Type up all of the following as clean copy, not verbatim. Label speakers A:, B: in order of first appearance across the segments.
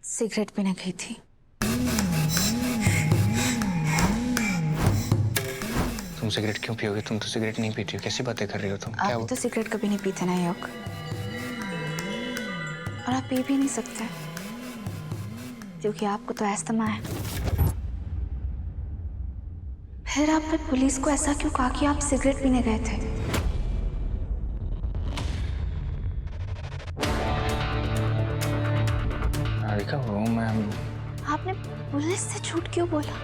A: Cigarette पीने गई थी।
B: तुम सिगरेट क्यों पियोगे? तुम तो सिगरेट नहीं पीती हो। कैसी बातें कर रही हो तुम? क्या
A: आप
B: हुआ?
A: तो सिगरेट कभी नहीं पीते ना योग, और आप पी भी नहीं सकते क्योंकि आपको तो अस्थमा है। फिर आपने पुलिस को ऐसा क्यों कहा कि आप सिगरेट पीने गए थे?
B: राधिका वो मैं
A: आपने पुलिस से झूठ क्यों बोला?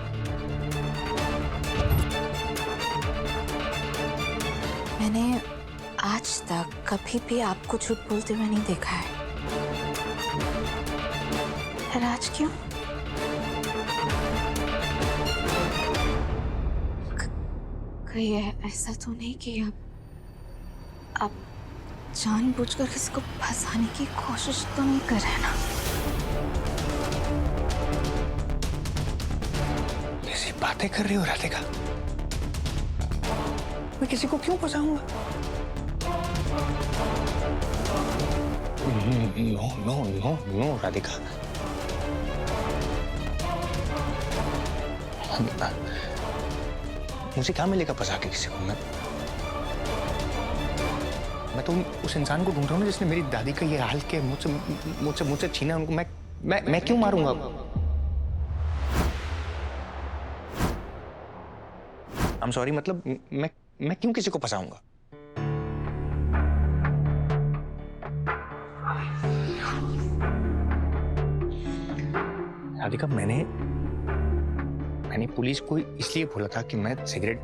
A: मैंने आज तक कभी भी आपको झूठ बोलते हुए नहीं देखा है। फिर आज क्यों? कहीं ऐसा तो नहीं कि आप जानबूझकर किसी को फंसाने की कोशिश तो नहीं कर रहे ना?
B: कैसी बातें कर रही हो राधिका? मैं किसी को क्यों फंसाऊंगा? No no no no Radhika. मुझे क्या मिलेगा फंसा के किसी को? मैं तो उस इंसान को ढूंढ रहा हूँ ना जिसने मेरी दादी का ये हाल किया, मुझसे छीना उनको। मैं क्यों मारूंगा? I'm sorry, मतलब मैं क्यों किसी को फंसाऊंगा? राधिका मैंने पुलिस को इसलिए बोला था कि मैं सिगरेट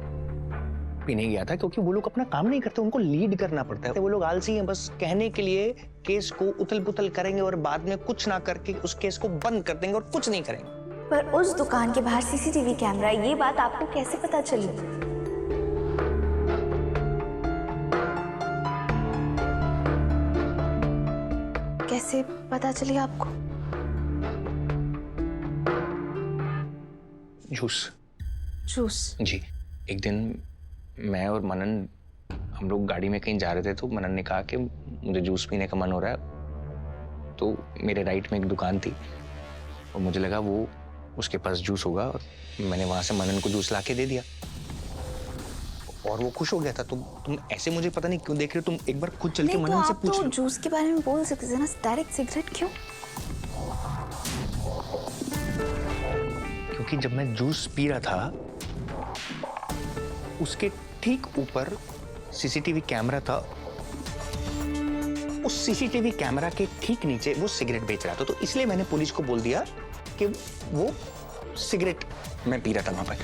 B: पीने गया था क्योंकि वो लोग अपना काम नहीं करते, उनको लीड करना पड़ता है। वो लोग आलसी हैं, बस कहने के लिए केस को उथल-पुथल करेंगे और बाद में कुछ ना करके उस केस को बंद कर देंगे और कुछ नहीं करेंगे।
A: पर उस दुकान के बाहर सीसीटीवी कैमरा है, ये बात आपको कैसे पता चली? कैसे पता चली आपको? जूस
B: जी। एक दिन मैं और मनन हम लोग गाड़ी में कहीं जा रहे थे तो मनन ने कहा कि मुझे जूस पीने का मन हो रहा है। तो मेरे राइट में एक दुकान थी और मुझे लगा वो उसके पास जूस होगा और मैंने वहां से मनन को जूस लाके दे दिया और वो खुश हो गया था। तुम ऐसे मुझे पता नहीं क्यों देख रहे हो? तुम एक बार खुद चल के मनन से पूछ लो।
A: जूस के बारे में बोल सकते थे ना, डायरेक्ट सिगरेट क्यों?
B: क्योंकि जब मैं जूस पी रहा था उसके ठीक ऊपर सीसीटीवी कैमरा था। उस सीसीटीवी कैमरा के ठीक नीचे वो सिगरेट बेच रहा था, तो इसलिए मैंने पुलिस को बोल दिया कि वो सिगरेट मैं पी रहा था वहां पर।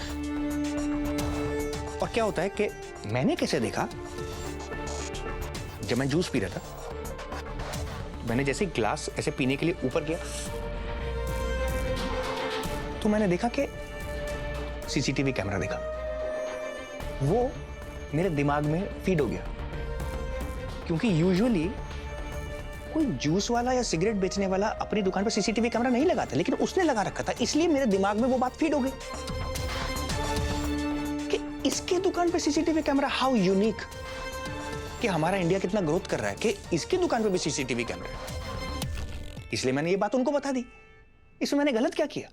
B: और क्या होता है कि मैंने कैसे देखा, जब मैं जूस पी रहा था मैंने जैसे ग्लास ऐसे पीने के लिए ऊपर किया तो मैंने देखा कि सीसीटीवी कैमरा देखा, वो मेरे दिमाग में फीड हो गया। क्योंकि यूजुअली कोई जूस वाला या सिगरेट बेचने वाला अपनी दुकान पर सीसीटीवी कैमरा नहीं लगाता, लेकिन उसने लगा रखा था, इसलिए मेरे दिमाग में वो बात फीड हो गई कि इसके दुकान पे सीसीटीवी कैमरा, हाउ यूनिक, कि हमारा इंडिया कितना ग्रोथ कर रहा है कि इसकी दुकान पे भी सीसीटीवी कैमरा है। इसलिए मैंने ये बात उनको बता दी। इसमें मैंने गलत क्या किया?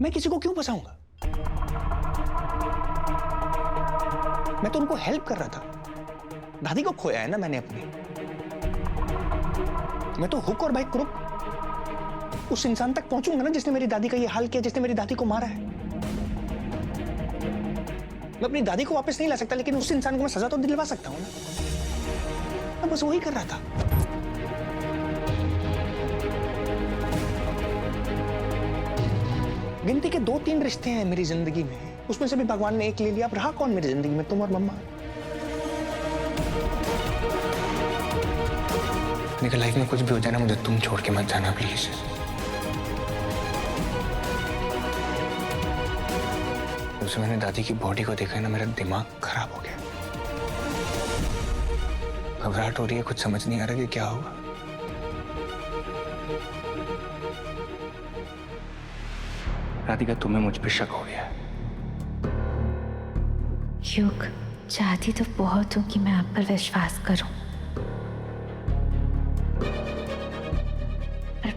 B: मैं किसी को क्यों फंसाऊंगा? मैं तो उनको हेल्प कर रहा था। दादी को खोया है ना मैंने अपनी। मैं तो हुक और बाई क्रुक उस इंसान तक पहुंचूंगा ना जिसने मेरी दादी का ये हाल किया, जिसने मेरी दादी को मारा है। मैं अपनी दादी को वापस नहीं ला सकता, लेकिन उस इंसान को मैं सजा तो दिलवा सकता हूं ना। मैं बस वही कर रहा था। गिनती के 2-3 रिश्ते हैं मेरी जिंदगी में, उसमें से भी भगवान ने एक ले लिया। अब रहा कौन मेरी जिंदगी में? तुम और मम्मा। मेरी लाइफ में कुछ भी हो जाए ना, मुझे तुम छोड़ के मत जाना प्लीज। जब मैंने दादी की बॉडी को देखा ना, मेरा दिमाग खराब हो गया। घबराहट हो रही है, कुछ समझ नहीं आ रहा कि क्या होगा। राधिका तुम्हें मुझ पर शक हो गया है।
A: युग, चाहती तो बहुत हूं कि मैं आप पर विश्वास करूं,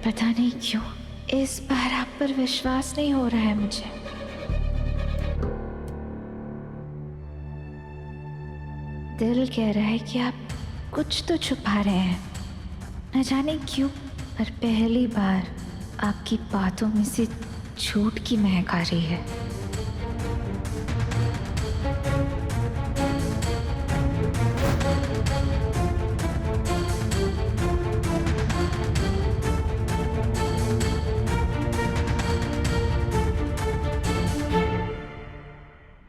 A: पता नहीं क्यों इस बार आप पर विश्वास नहीं हो रहा है मुझे। दिल कह रहा है कि आप कुछ तो छुपा रहे हैं, न जाने क्यों, पर पहली बार आपकी बातों में से झूठ की महक आ रही है।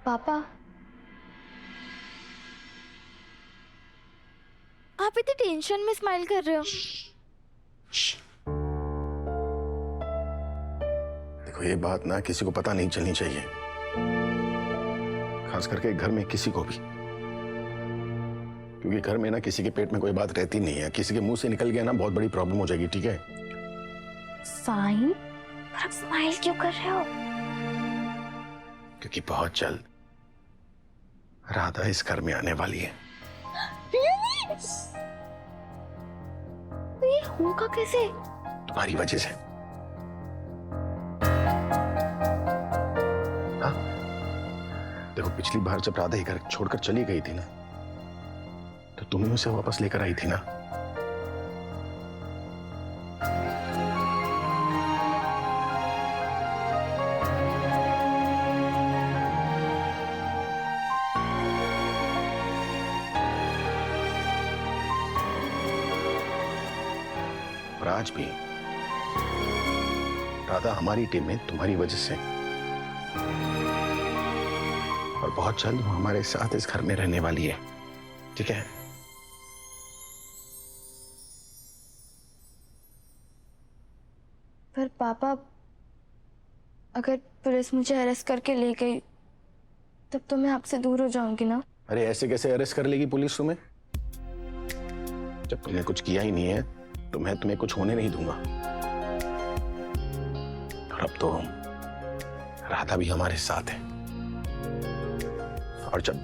A: पापा, आप इतने टेंशन में स्माइल कर रहे हो।
C: देखो, ये बात ना किसी को पता नहीं चलनी चाहिए, खास करके घर में किसी को भी, क्योंकि घर में ना किसी के पेट में कोई बात रहती नहीं है। किसी के मुंह से निकल गया ना बहुत बड़ी प्रॉब्लम हो जाएगी, ठीक है?
A: साइन, पर आप स्माइल क्यों कर रहे हो?
C: क्योंकि बहुत जल्द राधा इस घर में आने वाली है।
A: तो ये होगा कैसे?
C: तुम्हारी वजह से। हाँ? देखो, पिछली बार जब राधा ही घर छोड़कर चली गई थी ना, तो तुम ही उसे वापस लेकर आई थी ना। और आज भी राधा हमारी टीम में तुम्हारी वजह से, और बहुत जल्द वो हमारे साथ इस घर में रहने वाली है, ठीक है?
A: पर पापा, अगर पुलिस मुझे अरेस्ट करके ले गई तब तो मैं आपसे दूर हो जाऊंगी ना।
C: अरे ऐसे कैसे अरेस्ट कर लेगी पुलिस तुम्हें? जब तुमने कुछ किया ही नहीं है तो मैं तुम्हें कुछ होने नहीं दूंगा। और अब तो राधा भी हमारे साथ है, और जब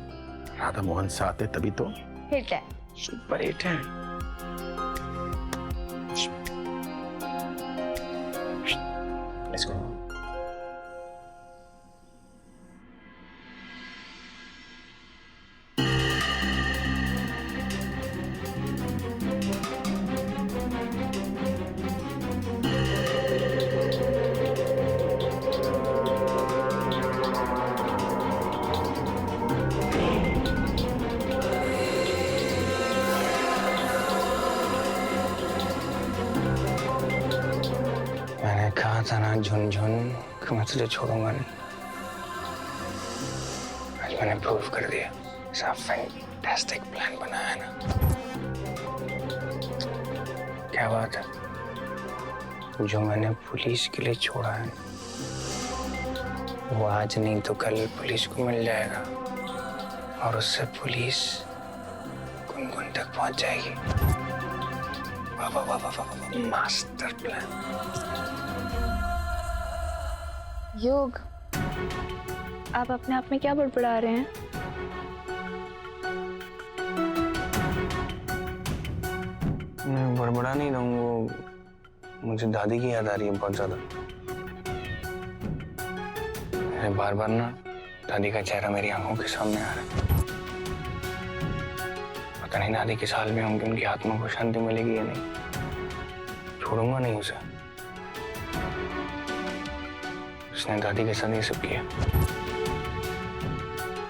C: राधा मोहन साथ है तभी तो
A: हिट है।
C: सुपर हिट है। Let's go.
B: मैंने कहा था ना झुनझुन कि मैं तुझे छोड़ूंगा नहीं। आज मैंने प्रूव कर दिया। ऐसा फैंटास्टिक प्लान बनाया है ना। क्या बात है, जो मैंने पुलिस के लिए छोड़ा है वो आज नहीं तो कल पुलिस को मिल जाएगा, और उससे पुलिस गुनगुन तक पहुंच जाएगी। वाह वाह वाह वाह वाह, मास्टर प्लान।
A: योग, आप अपने आप में क्या बड़बड़ा रहे हैं?
B: मैं बड़बड़ा नहीं रहा हूँ, वो मुझे दादी की याद आ रही है बहुत ज्यादा। बार बार ना दादी का चेहरा मेरी आंखों के सामने आ रहा है। पता नहीं दादी किस हाल में होंगी, उनकी आत्मा को शांति मिलेगी या नहीं। छोड़ूंगा नहीं उसे। उसने दादी के साथ ये सब किया।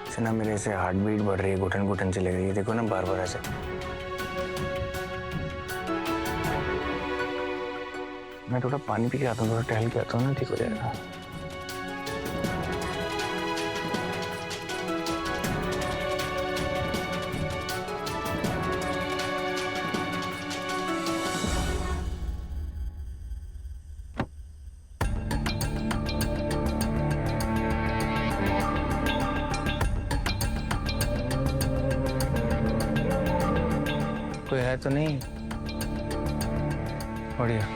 B: इसे ना मेरे से हार्ट बीट बढ़ रही है, घुटन घुटन चले गई है। देखो ना बार बार ऐसे। मैं थोड़ा पानी पी के आता हूँ, थोड़ा टहल के आता हूँ ना, ठीक हो जाएगा। कोई है तो नहीं? बढ़िया।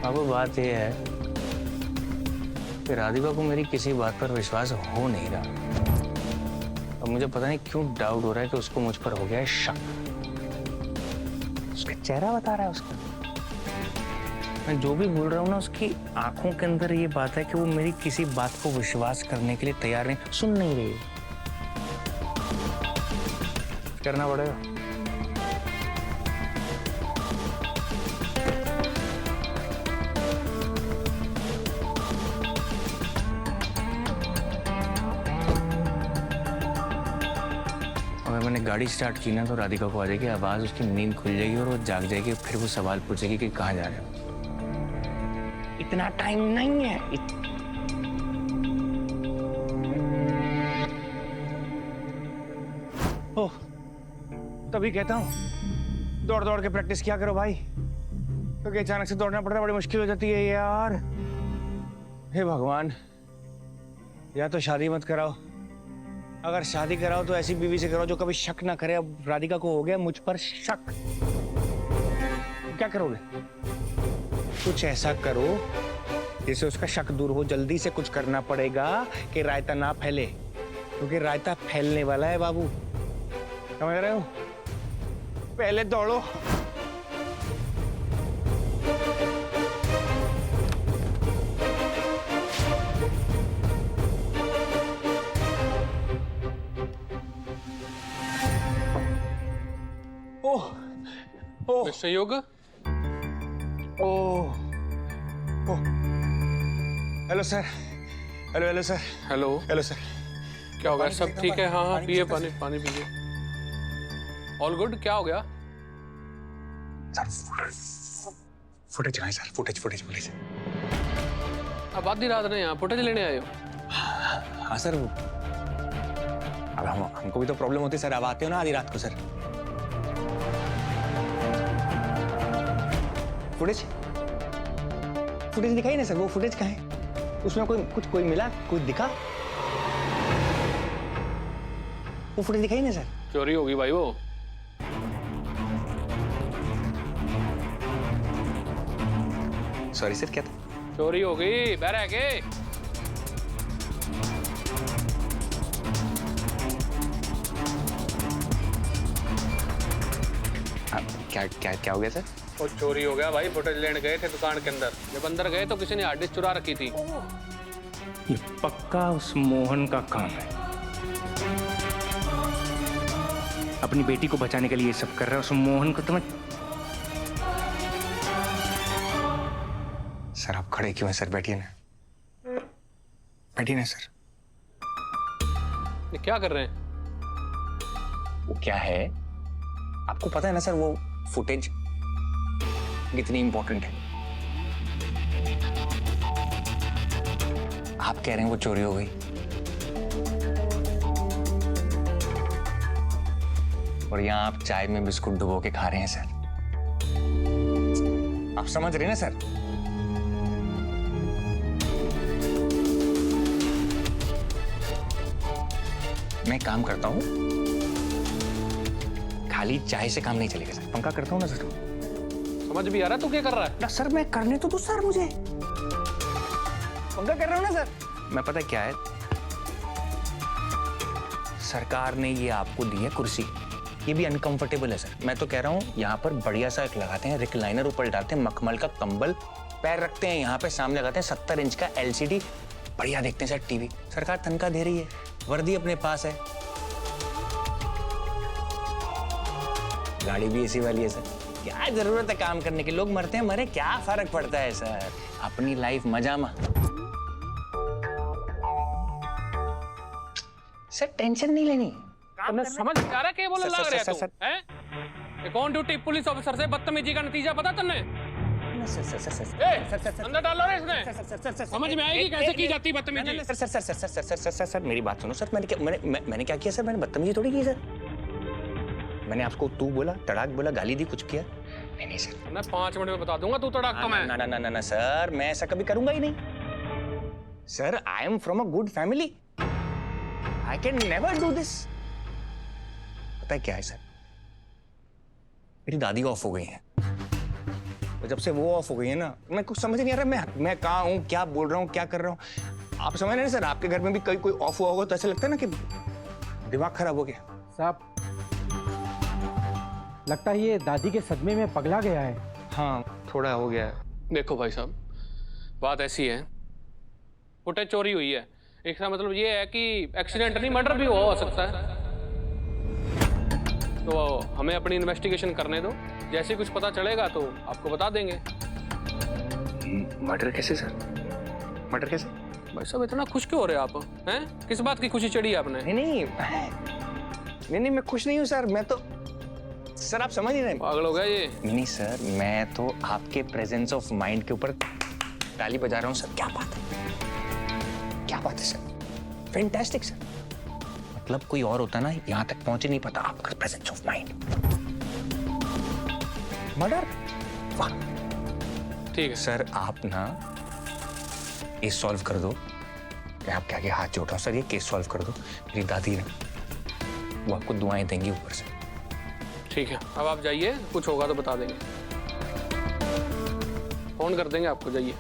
B: अब बात यह है कि राधिका को मेरी किसी बात पर विश्वास हो नहीं रहा। अब मुझे पता नहीं क्यों डाउट हो रहा है कि उसको मुझ पर हो गया है शक। उसका चेहरा बता रहा है उसका। मैं जो भी बोल रहा हूँ ना, उसकी आंखों के अंदर ये बात है कि वो मेरी किसी बात को विश्वास करने के लिए तैयार नहीं, सुन नहीं रही। करना पड़ेगा। अगर मैंने गाड़ी स्टार्ट की ना तो राधिका को आ जाएगी आवाज, उसकी नींद खुल जाएगी और वो जाग जाएगी। फिर वो सवाल पूछेगी कि कहाँ जा रहे हो। इतना टाइम नहीं है। ओह, तभी कहता हूँ दौड़ दौड़ के प्रैक्टिस किया करो भाई, क्योंकि अचानक से दौड़ना पड़ता है, बड़ी मुश्किल हो जाती है यार। हे भगवान, या तो शादी मत कराओ, अगर शादी कराओ तो ऐसी बीवी से कराओ जो कभी शक ना करे। अब राधिका को हो गया मुझ पर शक, क्या करोगे? कुछ ऐसा करो जिससे उसका शक दूर हो। जल्दी से कुछ करना पड़ेगा कि रायता ना फैले, क्योंकि रायता फैलने वाला है बाबू, समझ रहे हो? पहले दौड़ो। ओह oh
D: mister Yog,
B: oh oh, hello sir, hello hello sir,
D: hello.
B: Hello sir.
D: क्या हो गया? सब ठीक है? हाँ हाँ,
B: पानी
D: पिए
B: पीजिए,
D: पानी, पानी पीजिए। All good? क्या हो गया?
B: सर फुटेज कहाँ है सर? Footage footage footage.
D: अब आधी रात ने यहाँ फुटेज लेने आए हो?
B: हाँ सर, अब हमको भी तो प्रॉब्लम होती है सर। अब आते हो ना आधी रात को सर। फुटेज फुटेज दिखाई ना सर, वो फुटेज कहाँ है? उसमें कोई मिला, कोई दिखा? वो फुटेज दिखाई ना सर।
D: चोरी होगी भाई वो।
B: सॉरी सर, क्या था?
D: चोरी होगी, बहरा है के?
B: क्या क्या क्या हो गया सर?
D: वो चोरी हो गया भाई। फुटेज लेने गए थे दुकान के अंदर, जब अंदर गए तो किसी ने हार्ड डिस्क चुरा रखी थी।
E: ये पक्का उस मोहन का काम है। अपनी बेटी को बचाने के लिए ये सब कर रहा है। उस मोहन को तो मैं...
B: सर आप खड़े क्यों हैं सर? बैठिए ना, बैठिए ना सर।
D: ये क्या कर रहे हैं?
B: वो क्या है आपको पता है ना सर? वो फुटेज कितनी इंपॉर्टेंट है। आप कह रहे हैं वो चोरी हो गई, और यहां आप चाय में बिस्कुट डुबो के खा रहे हैं सर। आप समझ रहे हैं ना सर? मैं काम करता हूं, खाली चाय से काम नहीं चलेगा सर। पंखा करता हूं ना सर।
D: समझ भी आ रहा तू क्या कर रहा है?
B: ना सर, मैं करने तो दो सर मुझे। पंखा कर रहा हूं ना सर। मैं पता क्या है, सरकार ने ये आपको दी है कुर्सी, ये भी अनकंफर्टेबल है सर। मैं तो कह रहा हूँ यहाँ पर बढ़िया सा एक लगाते हैं रिक्लाइनर, ऊपर डालते हैं मखमल का कंबल, पैर रखते हैं यहाँ पे, सामने लगाते हैं 70 इंच का LCD, बढ़िया देखते हैं सर टीवी। सरकार तनख्वाह दे रही है, वर्दी अपने पास है, गाड़ी भी एसी वाली है सर। क्या जरूरत है काम करने की? लोग मरते हैं, मरे, क्या फर्क पड़ता है सर? अपनी लाइफ मजा में सर, टेंशन नहीं लेनी।
D: तुमने समझ आ रहा क्या बोलने लग रहा है तू? हैं? ये कौन ड्यूटी पुलिस ऑफिसर से बदतमीजी का नतीजा पता तुमने? अंदर डालो रे इसने। समझ में आएगी कैसे की जाती बदतमीजी?
B: सर मेरी बात सुनो सर। मैंने क्या किया सर? मैंने बदतमीजी थोड़ी की सर। मैंने आपको तू बोला, तड़ाक बोला, गाली दी, कुछ किया? नहीं सर।
D: मैं 5 मिनट में बता दूंगा तू तड़ाक तो मैं।
B: ना सर, मैं ऐसा कभी करूंगा ही नहीं sir. I am from a good family, I can never do this. पता है क्या है सर, मेरी दादी ऑफ हो गई है, तो जब से वो ऑफ हो गई है ना, मैं कुछ समझ नहीं आ रहा मैं कहाँ हूँ, क्या बोल रहा हूँ, क्या कर रहा हूँ। आप समझ रहे हैं सर? आपके घर में भी कोई ऑफ हुआ होगा तो ऐसा लगता है ना कि दिमाग खराब हो गया।
F: साहब, लगता है ये दादी के सदमे में पगला गया है।
B: हाँ थोड़ा हो गया है।
D: देखो भाई साहब, बात ऐसी है, फुटेज चोरी हुई है, इसका मतलब ये है कि एक्सीडेंट नहीं मर्डर भी हो सकता है। तो हमें अपनी इन्वेस्टिगेशन करने दो, जैसे ही कुछ पता चलेगा तो आपको बता देंगे।
B: मर्डर कैसे सर? मर्डर कैसे?
D: भाई साहब इतना खुश क्यों हो रहे हैं आप? हैं? किस बात की खुशी चढ़ी है आपने?
B: नहीं मैं खुश नहीं हूँ सर। मैं तो सर आप समझ ही नहीं।
D: पागल हो गया ये।
B: नहीं सर, मैं तो आपके प्रेजेंस ऑफ माइंड के ऊपर ताली बजा रहा हूँ सर। क्या बात है, क्या बात है सर, फैंटास्टिक सर। मतलब कोई और होता ना यहाँ तक पहुंच ही नहीं पाता। आपका प्रेजेंस ऑफ माइंड। मर्डर, वाह।
D: ठीक है
B: सर आप ना केस सॉल्व कर दो। मैं आपके आगे हाथ जोड़ रहा हूँ सर, ये केस सॉल्व कर दो। मेरी दादी ना वो आपको दुआएं देंगी ऊपर से।
D: ठीक है, अब आप जाइए, कुछ होगा तो बता देंगे, फोन कर देंगे आपको। जाइए।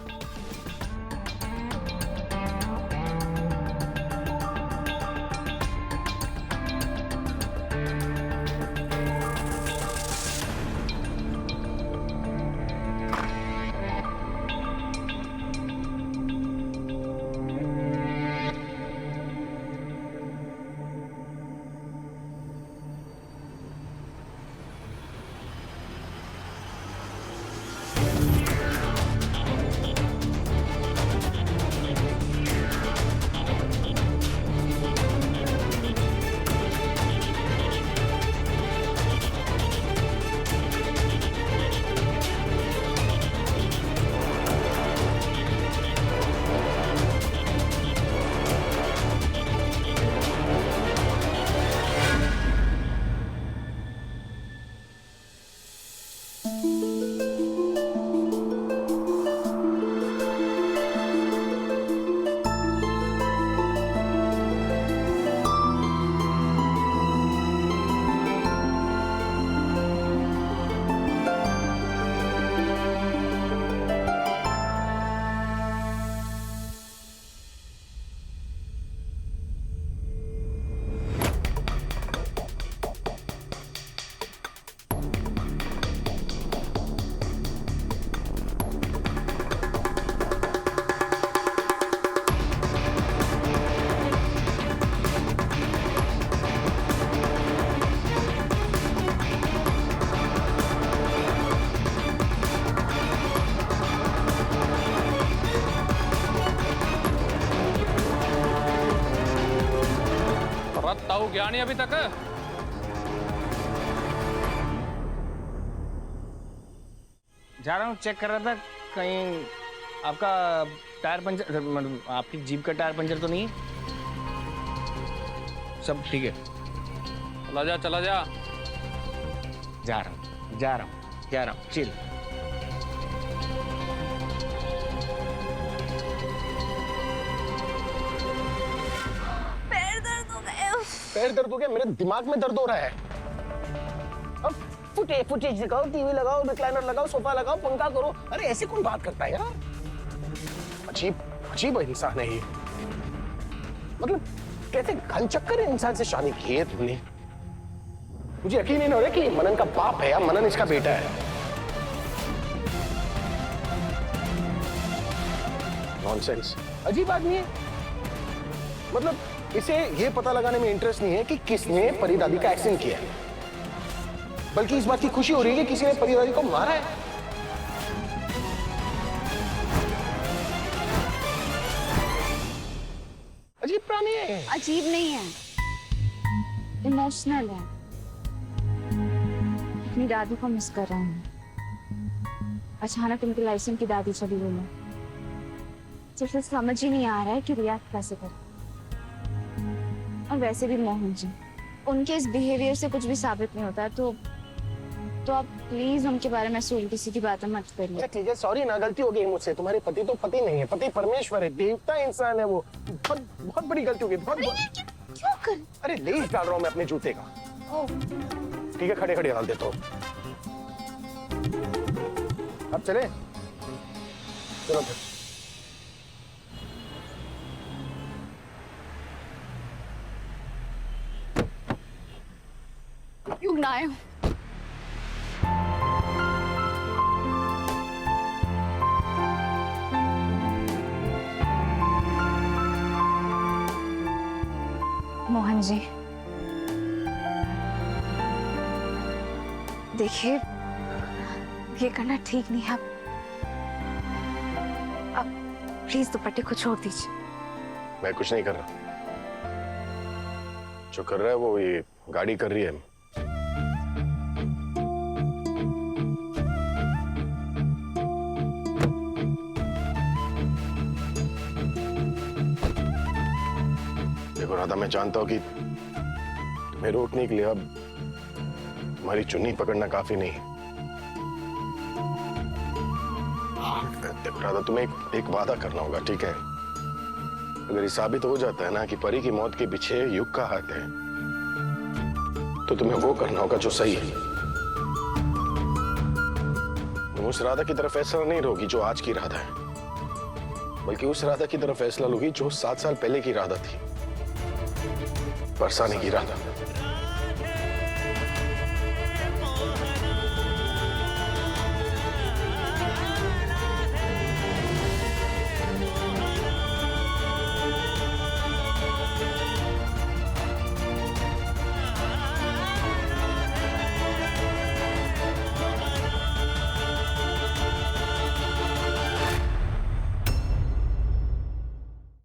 D: ताऊ गया नहीं अभी तक?
E: जा रहा हूँ, चेक कर रहा था कहीं आपका टायर पंचर, मतलब आपकी जीप का टायर पंचर तो नहीं है? सब ठीक है।
D: चला जा।
E: जा रहा हूँ, चिल।
C: पैर दर्द हो गया? मेरे दिमाग में दर्द हो रहा है। अब फुटेज लगाओ, टीवी लगाओ, रिक्लाइनर लगाओ, सोफा लगाओ, पंखा करो। अरे ऐसे कौन बात करता है यार? अजीब इंसान है ये। मतलब कैसे घनचक्कर इंसान से शादी की है तुमने? मुझे यकीन नहीं हो रहा कि मनन का बाप है या मनन इसका बेटा है। नॉनसेंस, अजीब आदमी है। मतलब इसे ये पता लगाने में इंटरेस्ट नहीं है कि किसने परी दादी का एक्सीडेंट किया है, बल्कि इस बात की खुशी हो रही है कि किसी ने परी दादी को मारा है। अजीब प्राणी है।
G: अजीब नहीं है, इमोशनल है। अपनी दादी को मिस कर रहा हूँ। अचानक उनकी लाइफ की दादी चली गई है, जिसे समझ ही नहीं आ रहा है कि रिएक्ट कैसे करें। और वैसे भी मोहन जी, उनके इस बिहेवियर से कुछ भी साबित नहीं होता, तो आप प्लीज उनके बारे में उल्टी सीधी बातें मत करिए।
C: ठीक है, सॉरी ना, गलती हो गई मुझसे। तुम्हारे पति तो पति नहीं है, पति परमेश्वर है, देवता इंसान है वो। बहुत बड़ी गलती हो गई।
G: क्यों कर?
C: अरे लेस डाल रहा हूँ मैं अपने जूते का। ठीक है, खड़े खड़े डाल देता हूँ। अब चले, चलो फिर।
G: युग ना आए हो। मोहन जी, देखिए ये करना ठीक नहीं है। अब प्लीज दुपट्टे को छोड़ दीजिए।
C: मैं कुछ नहीं कर रहा, जो कर रहा है वो ये गाड़ी कर रही है। देखो राधा, मैं जानता हूं कि तुम्हें रोकने के लिए अब तुम्हारी चुन्नी पकड़ना काफी नहीं है। देखो राधा, तुम्हें एक वादा करना होगा, ठीक है? अगर ये साबित हो जाता है ना कि परी की मौत के पीछे युग का हाथ है, तो तुम्हें वो करना होगा जो सही है। तुम उस राधा की तरफ फैसला नहीं लोगी जो आज की राधा है, बल्कि उस राधा की तरफ फैसला लोगी जो 7 साल पहले की राधा थी, बरसाने की राधा।